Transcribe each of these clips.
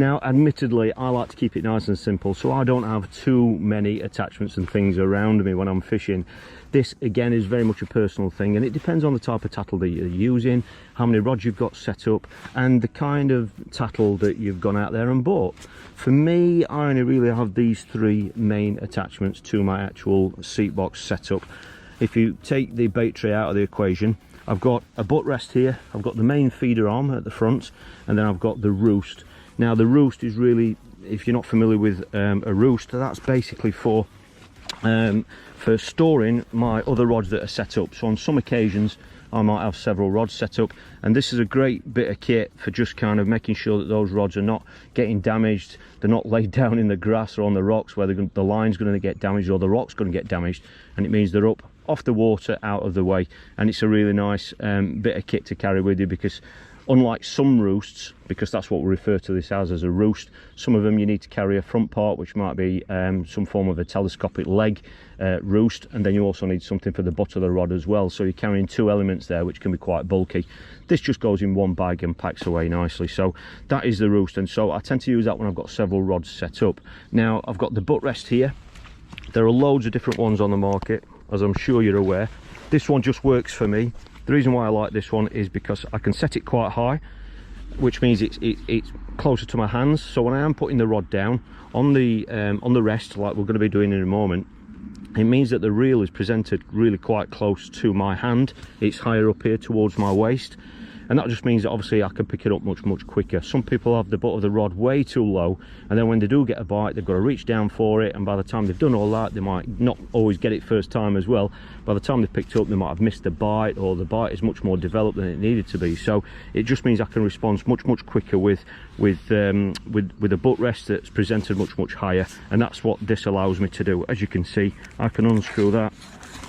Now, admittedly, I like to keep it nice and simple, so I don't have too many attachments and things around me when I'm fishing. This, again, is very much a personal thing, and it depends on the type of tattle that you're using, how many rods you've got set up, and the kind of tattle that you've gone out there and bought. For me, I only really have these three main attachments to my actual seat box setup. If you take the bait tray out of the equation, I've got a butt rest here, I've got the main feeder arm at the front, and then I've got the roost. Now, the roost is really, if you're not familiar with a roost, that's basically for storing my other rods that are set up. So on some occasions I might have several rods set up, and this is a great bit of kit for just kind of making sure that those rods are not getting damaged, they're not laid down in the grass or on the rocks where the line's going to get damaged or the rock's going to get damaged, and it means they're up off the water, out of the way. And it's a really nice bit of kit to carry with you, because unlike some roosts, because that's what we refer to this as a roost, some of them you need to carry a front part, which might be some form of a telescopic leg roost, and then you also need something for the butt of the rod as well. So you're carrying two elements there, which can be quite bulky. This just goes in one bag and packs away nicely. So that is the roost, and so I tend to use that when I've got several rods set up. Now, I've got the butt rest here. There are loads of different ones on the market, as I'm sure you're aware. This one just works for me. The reason why I like this one is because I can set it quite high, which means it's closer to my hands. So when I am putting the rod down on the rest, like we're going to be doing in a moment, it means that the reel is presented really quite close to my hand. It's higher up here towards my waist, and that just means that obviously I can pick it up much quicker. Some people have the butt of the rod way too low, and then when they do get a bite, they've got to reach down for it, and by the time they've done all that, they might not always get it first time as well. By the time they've picked it up, they might have missed the bite, or the bite is much more developed than it needed to be. So it just means I can respond much quicker with a butt rest that's presented much higher, and that's what this allows me to do. As you can see, I can unscrew that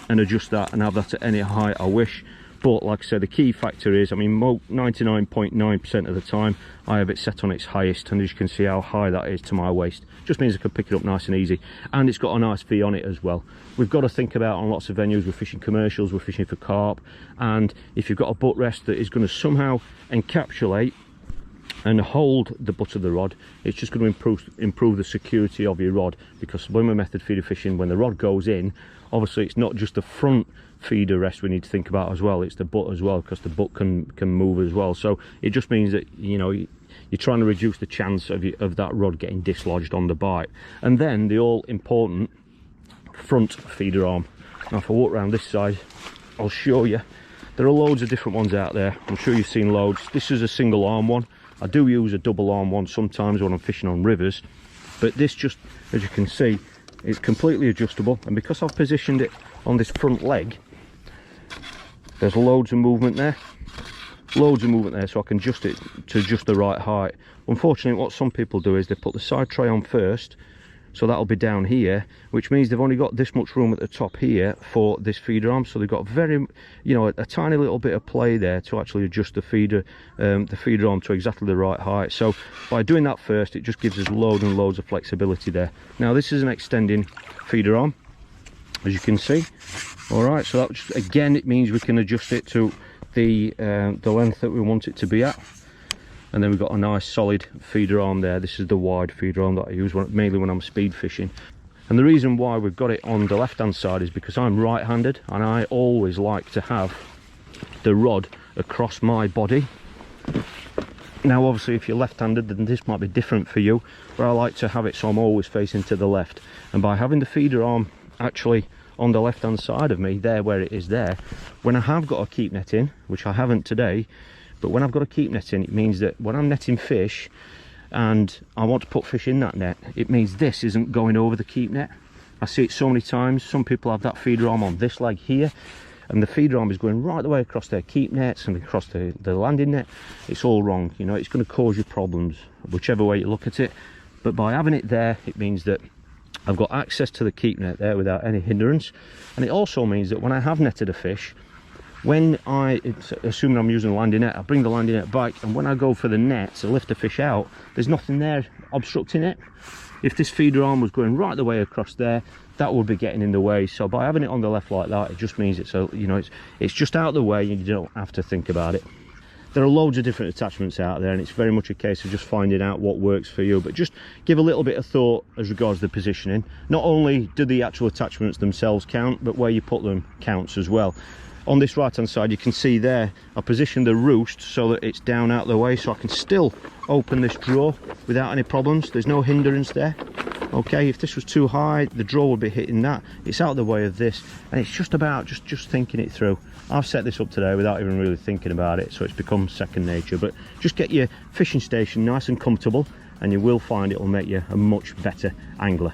and adjust that and have that at any height I wish. But like I said, the key factor is, I mean, 99.9% of the time I have it set on its highest, and as you can see how high that is to my waist. Just means I can pick it up nice and easy, and it's got a nice V on it as well. We've got to think about, on lots of venues, we're fishing commercials, we're fishing for carp, and if you've got a butt rest that is going to somehow encapsulate and hold the butt of the rod, it's just going to improve the security of your rod. Because when we're method feeder fishing, when the rod goes in, obviously it's not just the front feeder rest we need to think about as well, it's the butt as well, because the butt can move as well. So it just means that, you know, you're trying to reduce the chance of that rod getting dislodged on the bite. And then the all important front feeder arm. Now if I walk around this side, I'll show you. There are loads of different ones out there, I'm sure you've seen loads. This is a single arm one. I do use a double arm one sometimes when I'm fishing on rivers, but this, just as you can see, it's completely adjustable, and because I've positioned it on this front leg, there's loads of movement there, so I can adjust it to just the right height. Unfortunately, what some people do is they put the side tray on first, so that'll be down here, which means they've only got this much room at the top here for this feeder arm. So they've got very, you know, a tiny little bit of play there to actually adjust the feeder arm to exactly the right height. So by doing that first, it just gives us loads and loads of flexibility there. Now this is an extending feeder arm, as you can see. All right, so that just, again, it means we can adjust it to the length that we want it to be at. And then we've got a nice solid feeder arm there. This is the wide feeder arm that I use mainly when I'm speed fishing. And the reason why we've got it on the left hand side is because I'm right-handed, and I always like to have the rod across my body. Now obviously if you're left-handed, then this might be different for you, but I like to have it so I'm always facing to the left. And by having the feeder arm actually on the left hand side of me, there where it is there, when I have got a keep net in, which I haven't today, but when I've got a keep net in, it means that when I'm netting fish and I want to put fish in that net, it means this isn't going over the keep net. I see it so many times. Some people have that feeder arm on this leg here, and the feeder arm is going right the way across their keep nets and across the landing net. It's all wrong, you know, it's going to cause you problems whichever way you look at it. But by having it there, it means that I've got access to the keep net there without any hindrance. And it also means that when I have netted a fish, when assuming I'm using a landing net, I bring the landing net back, and when I go for the net to lift the fish out, there's nothing there obstructing it. If this feeder arm was going right the way across there, that would be getting in the way. So by having it on the left like that, it just means it's just out of the way and you don't have to think about it. There are loads of different attachments out there, and it's very much a case of just finding out what works for you. But just give a little bit of thought as regards the positioning. Not only do the actual attachments themselves count, but where you put them counts as well. On this right hand side, you can see there I positioned the roost so that it's down out of the way, so I can still open this drawer without any problems. There's no hindrance there. Okay, if this was too high, the drawer would be hitting that. It's out of the way of this, and it's just about just thinking it through. I've set this up today without even really thinking about it, so it's become second nature. But just get your fishing station nice and comfortable, and you will find it will make you a much better angler.